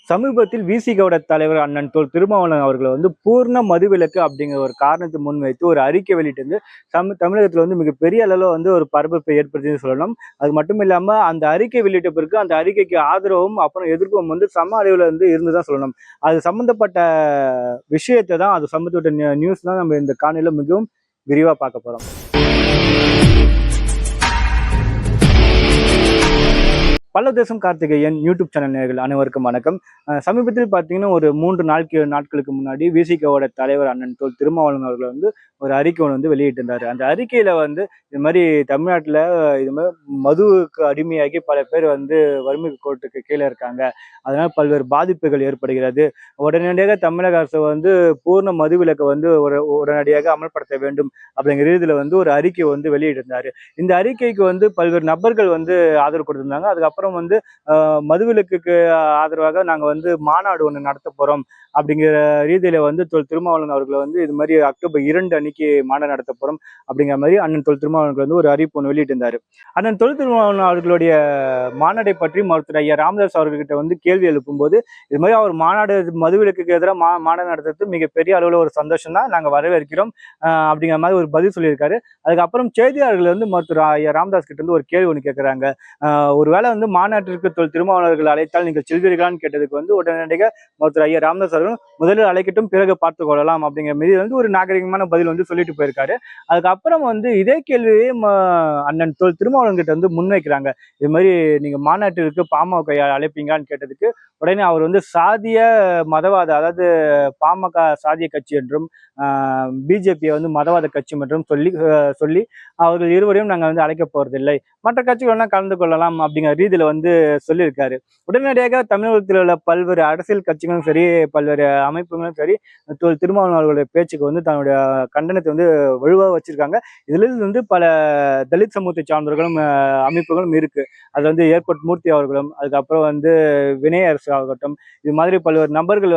சமீபத்தில் விசிகோட தலைவர் அண்ணன் திருமாவளவன் அவர்களை பூர்ண மதுவிலக்கு அப்படிங்கிற ஒரு காரணத்தை முன்வைத்து ஒரு அறிக்கை வெளியிட்டு தமிழகத்துல மிகப்பெரிய அளவில் ஒரு பரபரப்பை ஏற்படுத்தின்னு சொல்லலாம். அது மட்டும் இல்லாம அந்த அறிக்கை வெளியிட்ட பிறகு அந்த அறிக்கைக்கு ஆதரவும் அப்புறம் எதிர்ப்பும் சம அளவில் இருந்துதான் சொல்லணும். அது சம்பந்தப்பட்ட விஷயத்தை தான், அது சம்பந்தப்பட்ட நியூஸ் தான் நம்ம இந்த காணொலியில மிகவும் விரிவா பார்க்க போறோம். பல்லவதேசம் கார்த்திகேயன் யூடியூப் சேனல் நேயர்கள் அனைவருக்கும் வணக்கம். சமீபத்தில் பார்த்தீங்கன்னா ஒரு 3 நாட்களுக்கு முன்னாடி விசிகோட தலைவர் அண்ணன் திருமாவளவன் அவர்கள் ஒரு அறிக்கை ஒன்று வெளியிட்டிருந்தாரு. அந்த அறிக்கையில இது மாதிரி தமிழ்நாட்டில் இது மாதிரி மதுவுக்கு அடிமையாகி பல பேர் வறுமை கோட்டுக்கு கீழே இருக்காங்க, அதனால பல்வேறு பாதிப்புகள் ஏற்படுகிறது, உடனடியாக தமிழக அரசு பூர்ண மதுவிலக்கை உடனடியாக அமல்படுத்த வேண்டும் அப்படிங்கிற இதில் ஒரு அறிக்கை வெளியிட்டிருந்தாரு. இந்த அறிக்கைக்கு பல்வேறு நபர்கள் ஆதரவு கொடுத்திருந்தாங்க. அதுக்கப்புறம் மதுவிலக்குக்கு ஆதரவாக நாங்க மாநாடு ஒண்ணு நடத்த போறோம் அப்படிங்கிற ரீதியில திருமாவளவன் அவர்கள் இது மாதிரி அக்டோபர் 2 அன்னைக்கு மாநாடு நடத்த போறோம் அப்படிங்கிற மாதிரி அண்ணன் திருமாவளவன் ஒரு அறிவிப்பு ஒன்று வெளியிட்டு இருந்தாரு. அண்ணன் திருமாவளவன் அவர்களுடைய மாநாடை பற்றி மருத்துவர் ஐயா ராமதாஸ் அவர்கிட்ட கேள்வி எழுப்பும் போது இது மாதிரி அவர் மாநாடு மதுவிலக்குக்கு எதிராக மாநாடு நடத்துறது மிகப்பெரிய அளவுல ஒரு சந்தோஷம் தான், நாங்க வரவேற்கிறோம் அப்படிங்கிற மாதிரி ஒரு பதில் சொல்லியிருக்காரு. அதுக்கப்புறம் செய்தியாளர்கள் மருத்துவர் ஐயா ராமதாஸ் கிட்ட ஒரு கேள்வி ஒன்று கேட்கிறாங்க. ஒருவேளை மாநாட்டிற்கு திருமாவளவர்கள் அழைத்தால் நீங்கள் செல்வீர்களான்னு கேட்டதுக்கு உடனடியாக மருத்துவர் ஐயா ராமதாஸ் அவர்கள் முதலில் அழைக்கட்டும் பிறகு பார்த்துக் கொள்ளலாம் அப்படிங்கிற மீது ஒரு நாகரிகமான பதில் சொல்லிட்டு போயிருக்காரு. அதுக்கப்புறம் இதே கேள்வியே அண்ணன் திருமாவளவன் கிட்ட முன்வைக்கிறாங்க. இது மாதிரி நீங்க மாநாட்டிற்கு பாமக அழைப்பீங்களான்னு கேட்டதுக்கு உடனே அவர் சாதிய மதவாத, அதாவது பாமக சாதிய கட்சி என்றும் பிஜேபியை மதவாத கட்சி என்றும் சொல்லி அவர்கள் இருவரையும் நாங்கள் அழைக்க போறதில்லை, மற்ற கட்சிகள் கலந்து கொள்ளலாம் அப்படிங்கிற ரீதியில சொல்லியிருக்காரு. உடனடியாக தமிழகத்தில் உள்ள பல்வேறு அரசியல் கட்சிகளும் சரி, பல்வேறு அமைப்புகளும் சரி, திருமாவளவன் அவர்களுடைய பேச்சுக்கு தன்னுடைய கண்டனத்தை வலுவாக வச்சிருக்காங்க. இதுல பல தலித் சமூகத்தை சார்ந்தவர்களும் அமைப்புகளும் இருக்கு. அது ஏர்போர்ட் மூர்த்தி அவர்களும், அதுக்கப்புறம் வினய் அரசு ஆகட்டும், இது மாதிரி பல்வேறு நபர்கள்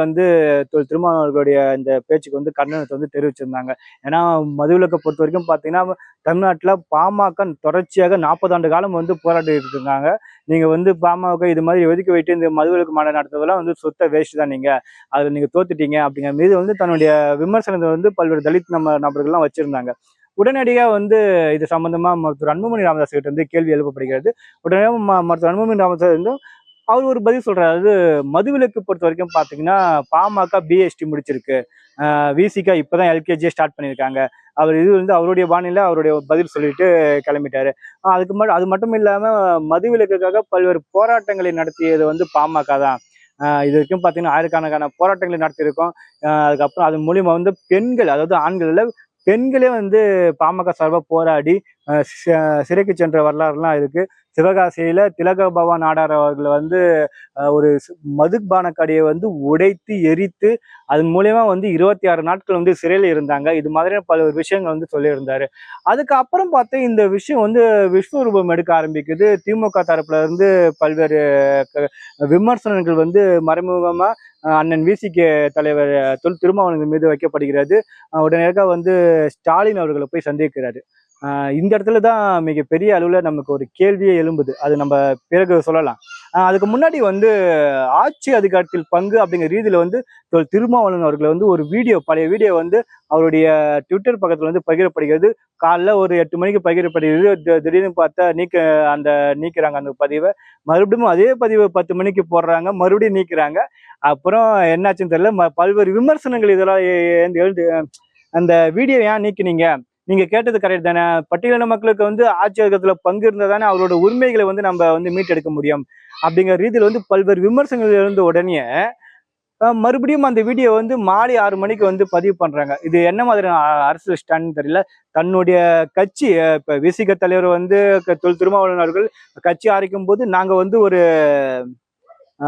திருமாவளவன் அவர்களுடைய இந்த பேச்சுக்கு கண்டனத்தை தெரிவிச்சிருந்தாங்க. ஏன்னா மதுவிலக்கை பொறுத்த வரைக்கும் பாத்தீங்கன்னா தமிழ்நாட்டுல பாமக தொடர்ச்சியாக 40 ஆண்டு காலம் போராடிட்டு இருக்காங்க. நீங்க பாமக இது மாதிரி ஒதுக்கி வைத்து இந்த மதுவிலக்கு மாநாடு நடத்துவதெல்லாம் சுத்த வேஸ்ட் தான், நீங்க அதுல நீங்க தோத்துட்டீங்க அப்படிங்கிற மீது தன்னுடைய விமர்சனத்தை பல்வேறு தலித் நபர்கள்லாம் வச்சிருந்தாங்க. உடனடியாக இது சம்பந்தமா மருத்துவர் அன்புமணி ராமதாஸ் கிட்ட கேள்வி எழுப்பப்படுகிறது. உடனே மருத்துவர் அன்புமணி ராமதாஸ் அவர் ஒரு பதில் சொல்றாரு. அது மதுவிலக்கு பொறுத்த வரைக்கும் பாத்தீங்கன்னா பாமக பிஎஸ்டி முடிச்சிருக்கு, விசிகா இப்பதான் எல்கேஜியை ஸ்டார்ட் பண்ணியிருக்காங்க. அவர் இது அவருடைய பாணியில அவருடைய பதில் சொல்லிட்டு கிளம்பிட்டாரு. அது மட்டும் இல்லாம மதுவிலக்குக்காக பல்வேறு போராட்டங்களை நடத்தியது பாமக தான். இது வரைக்கும் பாத்தீங்கன்னா ஆயிரக்கணக்கான போராட்டங்களை நடத்தியிருக்கோம். அதுக்கப்புறம் அது மூலியமா பெண்கள், அதாவது ஆண்கள் பெண்களே பாமக சார்பாக போராடி சிறைக்கு சென்ற வரலாறுலாம் இருக்கு. சிவகாசியில திலக பவன் நாடார் அவர்கள் ஒரு மதுபான கடையை உடைத்து எரித்து அதன் மூலியமா 26 நாட்கள் சிறையில் இருந்தாங்க. இது மாதிரியான பல விஷயங்கள் சொல்லியிருந்தாரு. அதுக்கப்புறம் பார்த்து இந்த விஷயம் விஸ்வரூபம் எடுக்க ஆரம்பிக்குது. திமுக தரப்புல இருந்து பல்வேறு விமர்சனங்கள் மறைமுகமா அண்ணன் விசிகே தலைவர் திருமாவளவன் மீது வைக்கப்படுகிறது. உடனடியாக ஸ்டாலின் அவர்களை போய் சந்திக்கிறாரு. இந்த இடத்துல தான் மிகப்பெரிய அளவுல நமக்கு ஒரு கேள்வியே எழும்புது. அது நம்ம பிறகு சொல்லலாம். அதுக்கு முன்னாடி ஆட்சி அதிகாரத்தில் பங்கு அப்படிங்கிற ரீதியில திருமாவளவன் அவர்களை ஒரு வீடியோ, பழைய வீடியோ அவருடைய ட்விட்டர் பக்கத்துல பகிரப்படுகிறது. காலைல ஒரு 8 மணிக்கு பகிரப்படுகிறது. திடீர்னு பார்த்தா நீக்கிறாங்க அந்த பதிவை. மறுபடியும் அதே பதிவை 10 மணிக்கு போடுறாங்க, மறுபடியும் நீக்கிறாங்க. அப்புறம் என்னாச்சுன்னு தெரியல. பல்வேறு விமர்சனங்கள் இதெல்லாம் எழுந்து அந்த வீடியோ ஏன் நீக்கினீங்க, நீங்க கேட்டது கரெக்ட் தானே, பட்டியலின மக்களுக்கு ஆட்சி அதிகாரத்துல பங்கு இருந்தா தானே அவரோட உரிமைகளை நம்ம மீட்டெடுக்க முடியும் அப்படிங்கிற ரீதியில் பல்வேறு விமர்சனங்கள் எழுந்த உடனே மறுபடியும் அந்த வீடியோ மாலை 6 மணிக்கு பதிவு பண்றாங்க. இது என்ன மாதிரி அரசியல் ஸ்டாண்ட் தெரியல. தன்னுடைய கட்சி இப்ப விசிக தலைவர் திருமாவளவன் அவர்கள் கட்சி ஆரம்பிக்கும் போது நாங்க ஒரு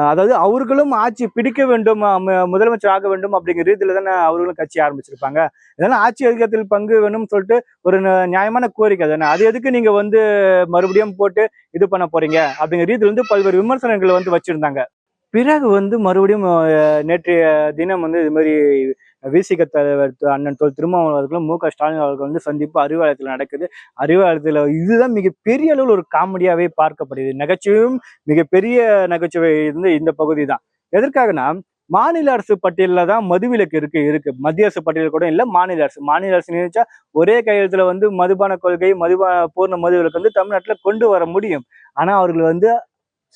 அதாவது அவர்களும் ஆட்சி பிடிக்க வேண்டும், முதலமைச்சர் ஆக வேண்டும் அப்படிங்கிற ரீதியில தானே அவர்களும் கட்சி ஆரம்பிச்சிருப்பாங்க. இதெல்லாம் ஆட்சி அதிகாரத்தில் பங்கு வேணும்னு சொல்லிட்டு ஒரு நியாயமான கோரிக்கை தானே. அது எதுக்கு நீங்க மறுபடியும் போட்டு இது பண்ண போறீங்க அப்படிங்கிற ரீதியில பல்வேறு விமர்சனங்கள் வச்சிருந்தாங்க. பிறகு மறுபடியும் நேற்றைய தினம் இது மாதிரி விசிக தலைவர் அண்ணன் திருமாவளவன் அவர்களும் மு.க. ஸ்டாலின் அவர்கள் சந்திப்பு அறிவாலயத்தில் நடக்குது. அறிவாலயத்துல இதுதான் மிகப்பெரிய அளவில் ஒரு காமெடியாவே பார்க்கப்படுது. நகைச்சுவையும் மிகப்பெரிய நகைச்சுவை இந்த பகுதி தான். எதற்காகனா மாநில அரசு பட்டியலில் தான் மதுவிலக்கு இருக்கு மத்திய அரசு பட்டியல் கூட இல்லை, மாநில அரசு நினைச்சா ஒரே கையெழுத்துல வந்து மதுபான கொள்கை பூர்ண மதுவிலக்கு வந்து தமிழ்நாட்டுல கொண்டு வர முடியும். ஆனா அவர்கள் வந்து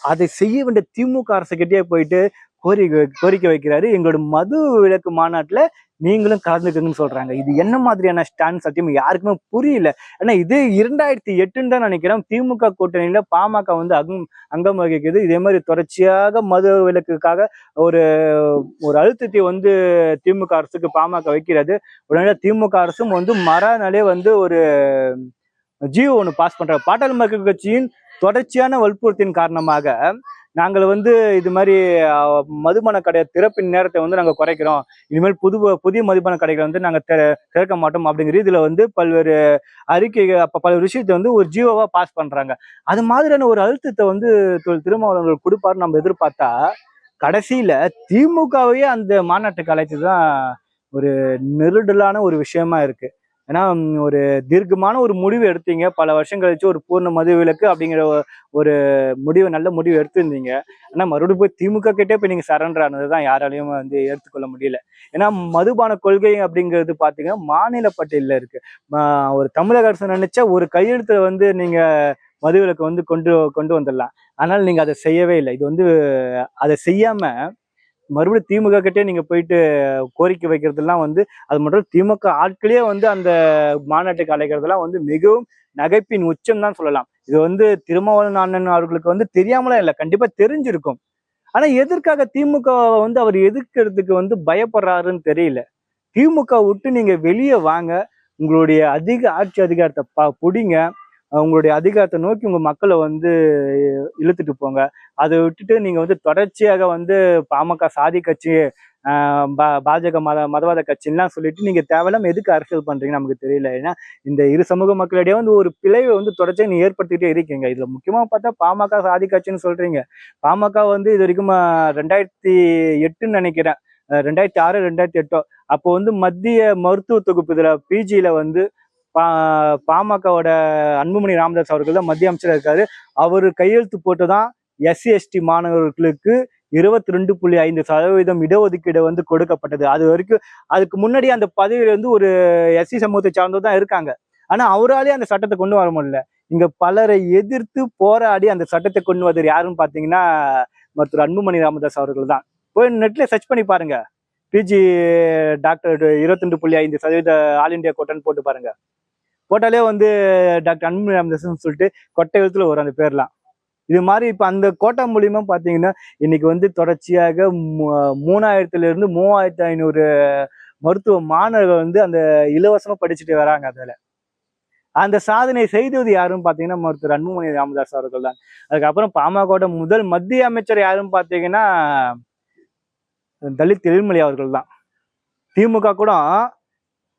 அதை செய்ய வேண்டிய திமுக அரசுகிட்டே போயிட்டு கோரிக்கை வைக்கிறாரு, எங்களோட மது விலக்கு மாநாட்டுல நீங்களும் கலந்துக்குங்கன்னு சொல்றாங்க. இது என்ன மாதிரியான ஸ்டாண்ட் சத்தியம் யாருக்குமே புரியல. ஏன்னா இது 2008 தான் நினைக்கிறேன் திமுக கூட்டணியில பாமக வந்து அங்கம் வகிக்குது. இதே மாதிரி தொடர்ச்சியாக மது விலக்குக்காக ஒரு ஒரு அழுத்தத்தை வந்து திமுக அரசுக்கு பாமக வைக்கிறது. உடனே திமுக அரசும் வந்து மறுநாளே வந்து ஒரு ஜியோ ஒன்று பாஸ் பண்றாங்க. பாட்டாளி மக்கள் கட்சியின் தொடர்ச்சியான வற்புறுத்தின் காரணமாக நாங்கள் வந்து இது மாதிரி மதுபான கடை திறப்பின் நேரத்தை வந்து நாங்கள் குறைக்கிறோம், இனிமேல் புதிய மதுபான கடைகளை வந்து நாங்கள் திறக்க மாட்டோம் அப்படிங்கிற இதுல வந்து பல்வேறு அறிக்கைகள் பல்வேறு விஷயத்தை வந்து ஒரு ஜியோவா பாஸ் பண்றாங்க. அது மாதிரியான ஒரு அழுத்தத்தை வந்து திருமாவளவர்கள் கொடுப்பாரு நம்ம எதிர்பார்த்தா கடைசியில திமுகவையே அந்த மாநாட்டுக்கு அழைத்துதான் ஒரு நெருடலான ஒரு விஷயமா இருக்கு. ஏன்னா ஒரு தீர்க்கமான ஒரு முடிவு எடுத்தீங்க, பல வருஷம் கழிச்சு ஒரு பூர்ண மது விலக்கு அப்படிங்கிற ஒரு நல்ல முடிவு எடுத்திருந்தீங்க. ஆனா மறுபடியும் போய் திமுக கிட்டே போய் நீங்க சரண்டர் ஆனதுதான் யாராலையும் வந்து ஏற்றுக்கொள்ள முடியல. ஏன்னா மதுபான கொள்கை அப்படிங்கிறது பாத்தீங்கன்னா மாநில பட்டியலில் இருக்கு. ஒரு தமிழக அரசு நினைச்சா ஒரு கையெழுத்துல வந்து நீங்க மதுவிலக்கு வந்து கொண்டு வந்துடலாம். ஆனால் நீங்க அதை செய்யவே இல்லை. இது வந்து அதை செய்யாம மறுபடியும் திமுக கிட்டே நீங்க போயிட்டு கோரிக்கை வைக்கிறதுலாம் வந்து அது மட்டும் திமுக ஆட்களே வந்து அந்த மாநாட்டுக்கு அழைக்கிறதுலாம் வந்து மிகவும் நகைப்பின் உச்சம் தான் சொல்லலாம். இது வந்து திருமாவளவன் அண்ணன் அவர்களுக்கு வந்து தெரியாமலாம் இல்லை, கண்டிப்பா தெரிஞ்சிருக்கும். ஆனா எதற்காக திமுக வந்து அவர் எதிர்க்கிறதுக்கு வந்து பயப்படுறாருன்னு தெரியல. திமுக விட்டு நீங்க வெளியே வாங்க, உங்களுடைய ஆட்சி அதிகாரத்தை பிடிங்க, உங்களுடைய அதிகாரத்தை நோக்கி உங்க மக்களை வந்து இழுத்துட்டு போங்க. அதை விட்டுட்டு நீங்க வந்து தொடர்ச்சியாக வந்து பாமக சாதி கட்சி பாஜக மதவாத கட்சின்லாம் சொல்லிட்டு நீங்க தேவையில்லாம எதுக்கு அரசியல் பண்றீங்கன்னு நமக்கு தெரியல. ஏன்னா இந்த இரு சமூக மக்களிடையே வந்து ஒரு பிளவை வந்து தொடர்ச்சியாக நீ ஏற்படுத்திக்கிட்டே இருக்கீங்க. இதுல முக்கியமா பார்த்தா பாமக சாதி கட்சின்னு சொல்றீங்க. பாமக வந்து இது வரைக்கும் 2008 நினைக்கிறேன், 2006 2008 அப்போ வந்து மத்திய மருத்துவ தொகுப்பு இதுல பிஜியில வந்து பாமகவோட அன்புமணி ராமதாஸ் அவர்கள் தான் மத்திய அமைச்சராக இருக்காரு. அவரு கையெழுத்து போட்டுதான் SC ST மாணவர்களுக்கு 22.5% இடஒதுக்கீடு வந்து கொடுக்கப்பட்டது. அது வரைக்கும் அதுக்கு முன்னாடி அந்த பதவியில வந்து ஒரு SC சமூகத்தை சார்ந்ததான் இருக்காங்க. ஆனா அவராலே அந்த சட்டத்தை கொண்டு வர முடியல. இங்க பலரை எதிர்த்து போராடி அந்த சட்டத்தை கொண்டு வந்தது யாருன்னு பாத்தீங்கன்னா மருத்துவர் அன்புமணி ராமதாஸ் அவர்கள் தான். போய் நெட்ல சர்ச் பண்ணி பாருங்க, பிஜி டாக்டர் 22.5% ஆல் இண்டியா கோட்டான்னு போட்டு பாருங்க. போட்டாலே வந்து டாக்டர் அன்புமணி ராமதாஸ் சொல்லிட்டு கொட்டை எழுத்துல வரும் அந்த பேர்லாம். இது மாதிரி இப்ப அந்த கோட்டா மூலியமா பாத்தீங்கன்னா இன்னைக்கு வந்து தொடர்ச்சியாக 3000 இருந்து 3500 மருத்துவ மாணவர்கள் வந்து அந்த இலவசமா படிச்சுட்டு வராங்க. அந்த சாதனை செய்தது யாருன்னு பாத்தீங்கன்னா மருத்துவர் அன்புமணி ராமதாஸ் அவர்கள் தான். அதுக்கப்புறம் பாமகவோட முதல் மத்திய அமைச்சர் யாருன்னு பாத்தீங்கன்னா தலித் எழில்மலை அவர்கள் தான். திமுக கூட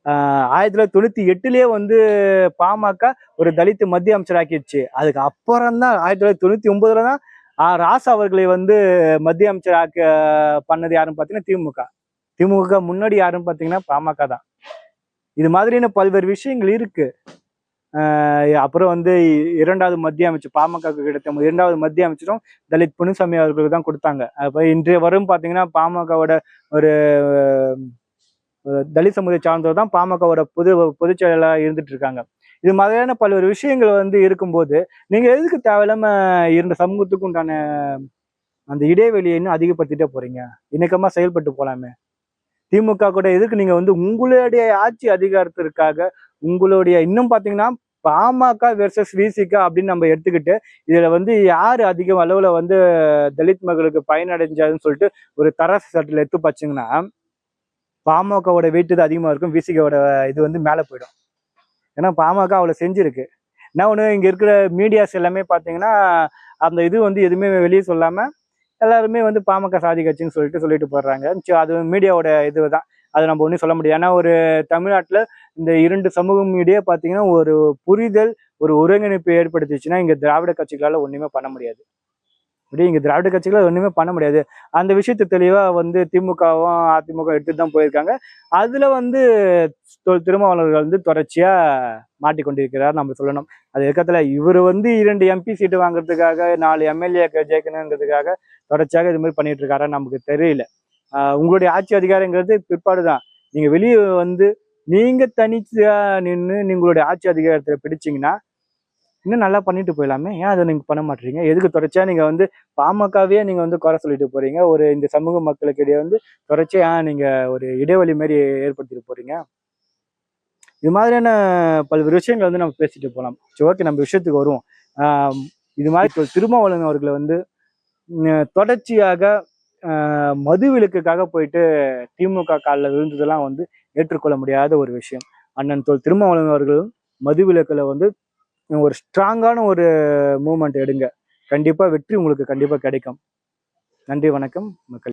1998 வந்து பாமக ஒரு தலித் மத்திய அமைச்சர் ஆக்கிடுச்சு. அதுக்கு அப்புறம் தான் 1999 தான் ராசா அவர்களை வந்து மத்திய அமைச்சர் பண்ணது யாருன்னு பாத்தீங்கன்னா திமுக முன்னாடி யாருன்னு பாத்தீங்கன்னா பாமக தான். இது மாதிரியான பல்வேறு விஷயங்கள் இருக்கு. அப்புறம் வந்து இரண்டாவது மத்திய அமைச்சர் பாமக கிடைத்த இரண்டாவது மத்திய அமைச்சரும் தலித் பொன்னுசாமி அவர்களுக்கு தான் கொடுத்தாங்க. அப்ப இன்றைய வரும் பாத்தீங்கன்னா பாமகவோட ஒரு தலித் சமூகத்தை சார்ந்தவர் தான் பாமகவோட பொதுச் செயலாளராக இருந்துட்டு இருக்காங்க. இது மாதிரியான பல்வேறு விஷயங்கள் வந்து இருக்கும்போது நீங்க எதுக்கு தேவையில்லாம இரண்டு சமூகத்துக்கு உண்டான அந்த இடைவெளியை இன்னும் அதிகப்படுத்திட்டே போறீங்க? இணக்கமா செயல்பட்டு போலாமே. திமுக கூட எதுக்கு நீங்க வந்து உங்களுடைய ஆட்சி அதிகாரத்திற்காக உங்களுடைய இன்னும் பாத்தீங்கன்னா பாமக வெர்சஸ் விசிக அப்படின்னு நம்ம எடுத்துக்கிட்டு இதுல வந்து யாரு அதிக அளவுல வந்து தலித் மக்களுக்கு பயனடைஞ்சாதுன்னு சொல்லிட்டு ஒரு தராசு சட்டில் எடுத்து பாத்தீங்கன்னா பாமகவோட வெயிட் தான் அதிகமா இருக்கும், விசிகோட இது வந்து மேல போயிடும். ஏன்னா பாமக அவ்வளவு செஞ்சிருக்கு. என்ன ஒண்ணு இங்க இருக்கிற மீடியாஸ் எல்லாமே பாத்தீங்கன்னா அந்த இது வந்து எதுவுமே வெளியே சொல்லாம எல்லாருமே வந்து பாமக சாதி கட்சின்னு சொல்லிட்டு போடுறாங்க. அது மீடியாவோட இதுதான், அது நம்ம ஒன்றும் சொல்ல முடியாது. ஏன்னா ஒரு தமிழ்நாட்டுல இந்த இரண்டு சமூகம் இடையே பாத்தீங்கன்னா ஒரு புரிதல் ஒரு ஒருங்கிணைப்பு ஏற்படுத்திச்சுன்னா இங்க திராவிட கட்சிகளால ஒண்ணுமே பண்ண முடியாது. இப்படி இங்க திராவிட கட்சிகள் ஒண்ணுமே பண்ண முடியாது. அந்த விஷயத்தை தெளிவா வந்து திமுகவும் அதிமுக எடுத்துட்டு தான் போயிருக்காங்க. அதுல வந்து திருமாவளவர்கள் வந்து தொடர்ச்சியா மாட்டிக்கொண்டிருக்கிறார் நம்ம சொல்லணும். அது இருக்கத்துல இவர் வந்து 2 MP சீட்டு வாங்குறதுக்காக 4 MLA ஜெயிக்கணுங்கிறதுக்காக தொடர்ச்சியாக இது மாதிரி பண்ணிட்டு இருக்காரா நமக்கு தெரியல. உங்களுடைய ஆட்சி அதிகாரங்கிறது பிற்பாடுதான். நீங்க வெளியே வந்து நீங்க தனிச்சா நின்று உங்களுடைய ஆட்சி அதிகாரத்தை பிடிச்சீங்கன்னா இன்னும் நல்லா பண்ணிட்டு போயிடலாமே. ஏன் அதை நீங்க பண்ண மாட்டீங்க? எதுக்கு தொடர்ச்சியா நீங்க வந்து பாமகவே நீங்க வந்து குறை சொல்லிட்டு போறீங்க? ஒரு இந்த சமூக மக்களுக்கு இடையே வந்து தொடர்ச்சியா நீங்க ஒரு இடைவெளி மாதிரி ஏற்படுத்திட்டு போறீங்க? இது மாதிரியான பல்வேறு விஷயங்கள் வந்து நம்ம பேசிட்டு போகலாம். சரி, ஓகே, நம்ம விஷயத்துக்கு வருவோம். ஆஹ் இது மாதிரி திருமாவளவன் அவர்களை வந்து தொடர்ச்சியாக மது விலக்குக்காக போயிட்டு திமுக காலில் விழுந்ததெல்லாம் வந்து ஏற்றுக்கொள்ள முடியாத ஒரு விஷயம். அண்ணன் திருமாவளவன் அவர்களும் மது விலக்குல வந்து ஒரு ஸ்ட்ராங்கான ஒரு மூவ்மெண்ட் எடுங்க. கண்டிப்பா வெற்றி உங்களுக்கு கண்டிப்பா கிடைக்கும். நன்றி, வணக்கம் மக்கள்.